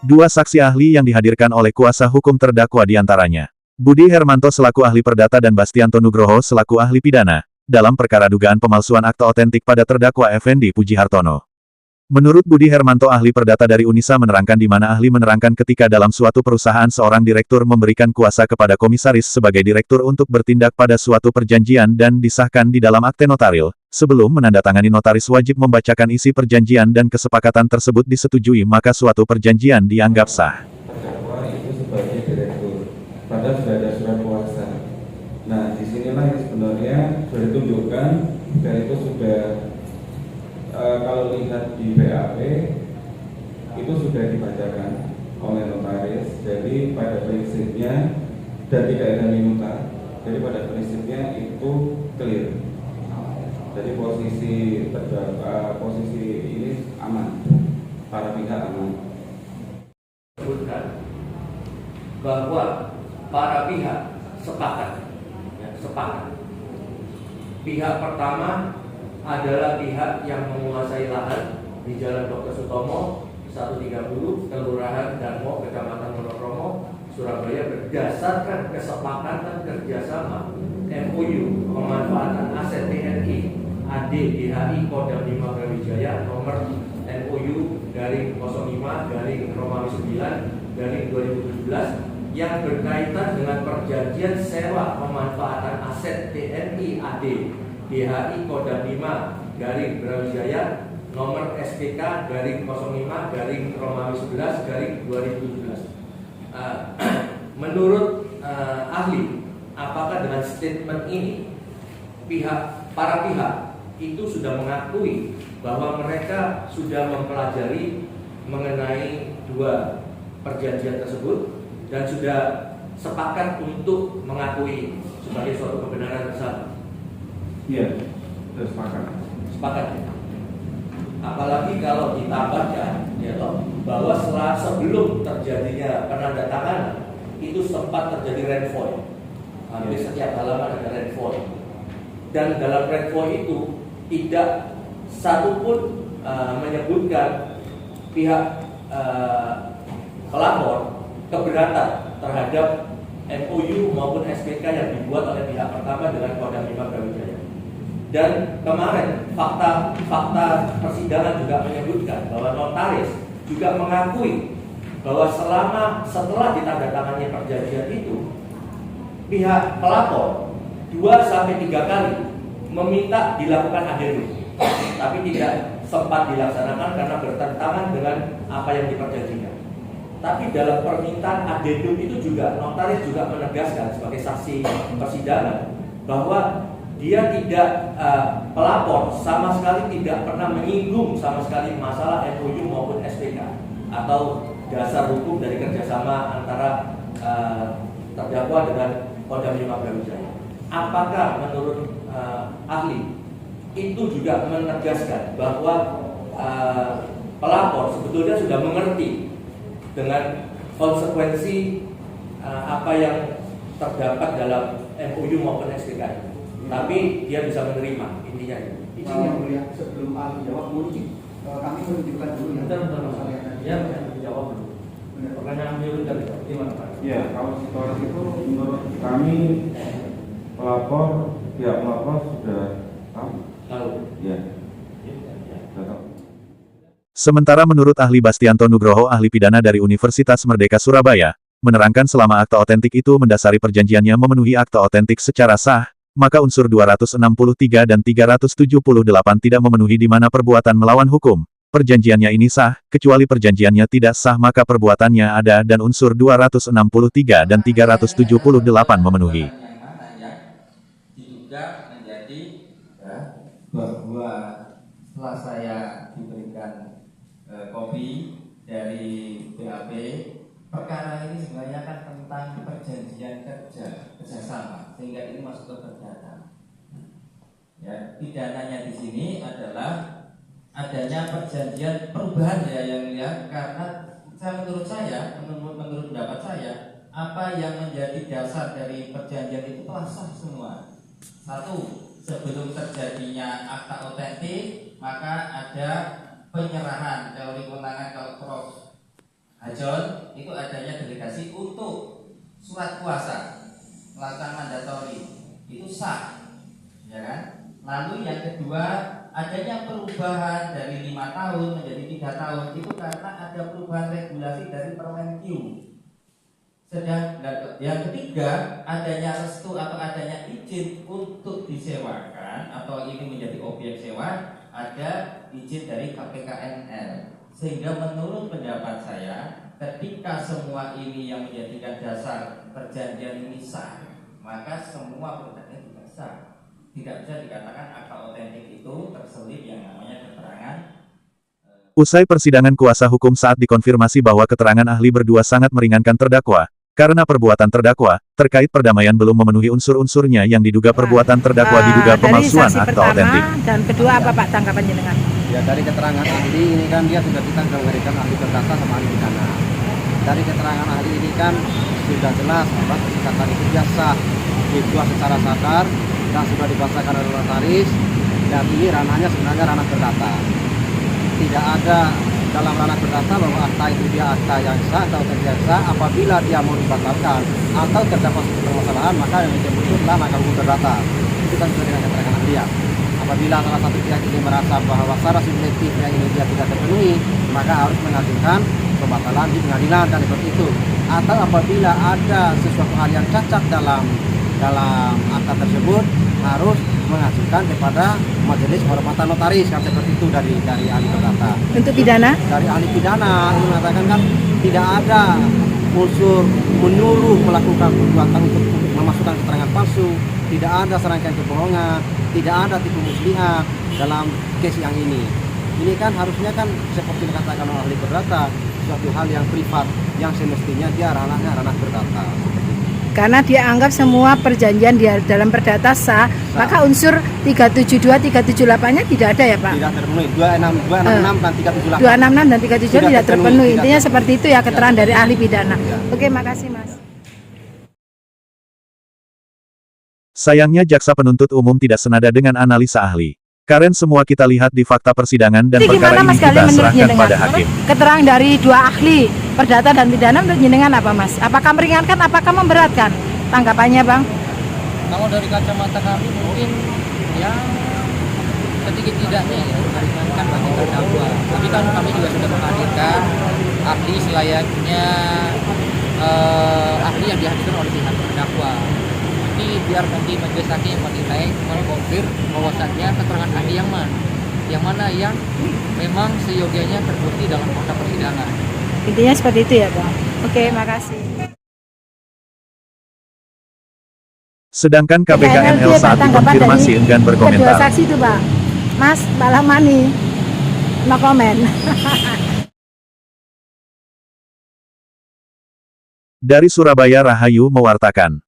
Dua saksi ahli yang dihadirkan oleh kuasa hukum terdakwa diantaranya Budi Hermanto selaku ahli perdata dan Bastianto Nugroho selaku ahli pidana, dalam perkara dugaan pemalsuan akta otentik pada terdakwa Effendi Pujihartono. Menurut Budi Hermanto ahli perdata dari Unisa menerangkan di mana ahli menerangkan ketika dalam suatu perusahaan seorang direktur memberikan kuasa kepada komisaris sebagai direktur untuk bertindak pada suatu perjanjian dan disahkan di dalam akte notaril, sebelum menandatangani notaris wajib membacakan isi perjanjian dan kesepakatan tersebut disetujui maka suatu perjanjian dianggap sah. Terdakwa itu sebagai direktur, padahal sudah ada surat kuasa. Nah, disinilah yang sebenarnya sudah ditunjukkan dan itu sudah kalau lihat di BAP itu sudah dibacakan oleh notaris. Jadi pada prinsipnya dan tidak ada minuta. Jadi pada prinsipnya itu clear. Jadi posisi ini aman, para pihak aman. Sebutkan bahwa para pihak sepakat. Pihak pertama adalah pihak yang menguasai lahan di Jalan Dr. Sutomo 130, Kelurahan Darmo, Kecamatan Wonokromo, Surabaya berdasarkan kesepakatan kerjasama MOU pemanfaatan aset TNI AD DHI Kodam 5 Brawijaya nomor MOU garing 05 garing Romawi 9 garing 2017 yang berkaitan dengan perjanjian sewa pemanfaatan aset TNI AD DHI Kodam 5 garing Brawijaya nomor SPK garing 05 garing Romawi 11 garing 2017. Menurut ahli, apakah dengan statement ini para pihak itu sudah mengakui bahwa mereka sudah mempelajari mengenai dua perjanjian tersebut dan sudah sepakat untuk mengakui sebagai suatu kebenaran bersama? Iya, sudah sepakat. Sepakat ya? Apalagi kalau kita baca ya toh, bahwa sebelum terjadinya penandatanganan itu sempat terjadi renvoy. Hampir setiap halaman ada renvoy. Dan dalam renvoy itu tidak satupun menyebutkan pihak pelapor keberatan terhadap MOU maupun SPK yang dibuat oleh pihak pertama dengan Kodam 5 Brawijaya. Dan kemarin fakta persidangan juga menyebutkan bahwa notaris juga mengakui bahwa setelah ditandatangani perjanjian itu, pihak pelapor 2-3 kali meminta dilakukan adendum, tapi tidak sempat dilaksanakan karena bertentangan dengan apa yang diperjanjikan. Tapi dalam permintaan adendum itu juga notaris juga menegaskan sebagai saksi persidangan bahwa dia tidak pelapor sama sekali tidak pernah menyinggung sama sekali masalah MOU maupun SPK atau dasar hukum dari kerjasama antara terdakwa dengan Kodam 5 Brawijaya. Apakah menurut ahli itu juga menegaskan bahwa pelapor sebetulnya sudah mengerti dengan konsekuensi apa yang terdapat dalam MOU maupun SPK ini? Tapi dia bisa menerima intinya. Yang mulia, sebelum ahli jawab mungkin kami menunjukkan dulu yang masalah yang tadi ya dijawab dulu. Pertanyaan dulu dari gimana Pak? Ya, kalau situasi itu menurut kami pihak pelapor sudah tahu. Ya. Sudah tahu. Sementara menurut ahli Bastianto Nugroho ahli pidana dari Universitas Merdeka Surabaya, menerangkan selama akta otentik itu mendasari perjanjiannya memenuhi akta otentik secara sah, maka unsur 263 dan 378 tidak memenuhi di mana perbuatan melawan hukum. Perjanjiannya ini sah, kecuali perjanjiannya tidak sah maka perbuatannya ada dan unsur 263 dan 378 memenuhi. Yang mana yang diduga menjadi bahwa setelah saya diberikan kopi dari BAP, perkara ini sebenarnya kan tentang perjanjian kerjasama, sehingga ini masuk ke perdata. Ya, pidananya di sini adalah adanya perjanjian perubahan ya yang mulia, karena menurut pendapat saya, apa yang menjadi dasar dari perjanjian itu telah sah semua. Satu, sebelum terjadinya akta otentik, maka ada penyerahan teori kewenangan kalau Prof Hajon itu adanya delegasi untuk surat kuasa melakukan mandatori itu sah, ya kan? Lalu yang kedua, adanya perubahan dari 5 tahun menjadi 3 tahun itu karena ada perubahan regulasi dari Permenq. Sedang yang ketiga, adanya restu atau adanya izin untuk disewakan atau ini menjadi objek sewa, ada izin dari KPKNL. Sehingga menurut pendapat saya, ketika semua ini yang menjadikan dasar perjanjian ini sah, maka semua produknya juga sah. Tidak bisa dikatakan akta otentik itu terselip yang namanya keterangan. Usai persidangan kuasa hukum saat dikonfirmasi bahwa keterangan ahli berdua sangat meringankan terdakwa, karena perbuatan terdakwa, terkait perdamaian belum memenuhi unsur-unsurnya yang diduga perbuatan terdakwa diduga pemalsuan dari saksi akta pertama otentik. dan kedua apa Pak tanggapan jenengan? Ya dari keterangan ahli ini kan dia sudah kita memberikan ahli perdata sama ahli pidana. Dari keterangan ahli ini kan sudah jelas bahwa persyaratan itu biasa dibuat secara sadar dan sudah dibacakan oleh notaris, dan ini ranahnya sebenarnya ranah perdata. Tidak ada dalam ranah perdata bahwa akta itu dia akta yang sah atau tidak sah. Apabila dia mau dibatalkan atau terdapat permasalahan, maka yang dibutuhkan langkah hukum perdata. Itu kan sesuai dengan keterangan ahli ya. Apabila salah satu pihak ini merasa bahwa secara subjektifnya ini dia tidak terpenuhi, maka harus mengajukan pembatalan di pengadilan dan seperti itu. Atau apabila ada sesuatu hal yang cacat dalam akta tersebut, harus mengajukan kepada majelis kehormatan notaris, kan seperti itu dari ahli perdata. Untuk pidana? Dari ahli pidana ini mengatakan kan tidak ada unsur menyuruh melakukan perbuatan untuk memasukkan keterangan palsu, tidak ada serangkaian kebohongan, tidak ada tipu muslihat dalam case yang ini. Ini kan harusnya kan seperti dikatakan oleh ahli perdata, suatu hal yang privat yang semestinya dia ranahnya ranah perdata. Karena dia anggap semua perjanjian di dalam perdata sah, maka unsur 372, 378-nya tidak ada ya Pak? Tidak terpenuhi. 266 dan 378. 266 dan 372 tidak terpenuhi. Intinya seperti itu ya keterangan dari ahli pidana. Ya. Oke, makasih Mas. Sayangnya jaksa penuntut umum tidak senada dengan analisa ahli. Karen semua kita lihat di fakta persidangan dan Jadi perkara gimana ini Mas kita kalian menurut serahkan jenengan? pada hakim. Keterangan dari dua ahli perdata dan pidana menurut jenengan apa Mas? Apakah meringankan, apakah memberatkan? Tanggapannya Bang? Kalau dari kacamata kami mungkin ya sedikit tidaknya ya meringankan bagi terdakwa. Tapi kan kami juga sudah menghadirkan ahli selayaknya ahli yang dihadirkan oleh pihak terdakwa. Jadi biar nanti majelis hakim yang menilai mengkonfir bahwasannya keterangan ahli yang mana yang memang seyogianya terbukti dalam fakta persidangan. Intinya seperti itu ya Bang. Oke, makasih. Sedangkan KPKNL saat dikonfirmasi enggan Kedua berkomentar. saksi itu Pak. Mas, Mbak Lamani. No comment. Dari Surabaya Rahayu mewartakan.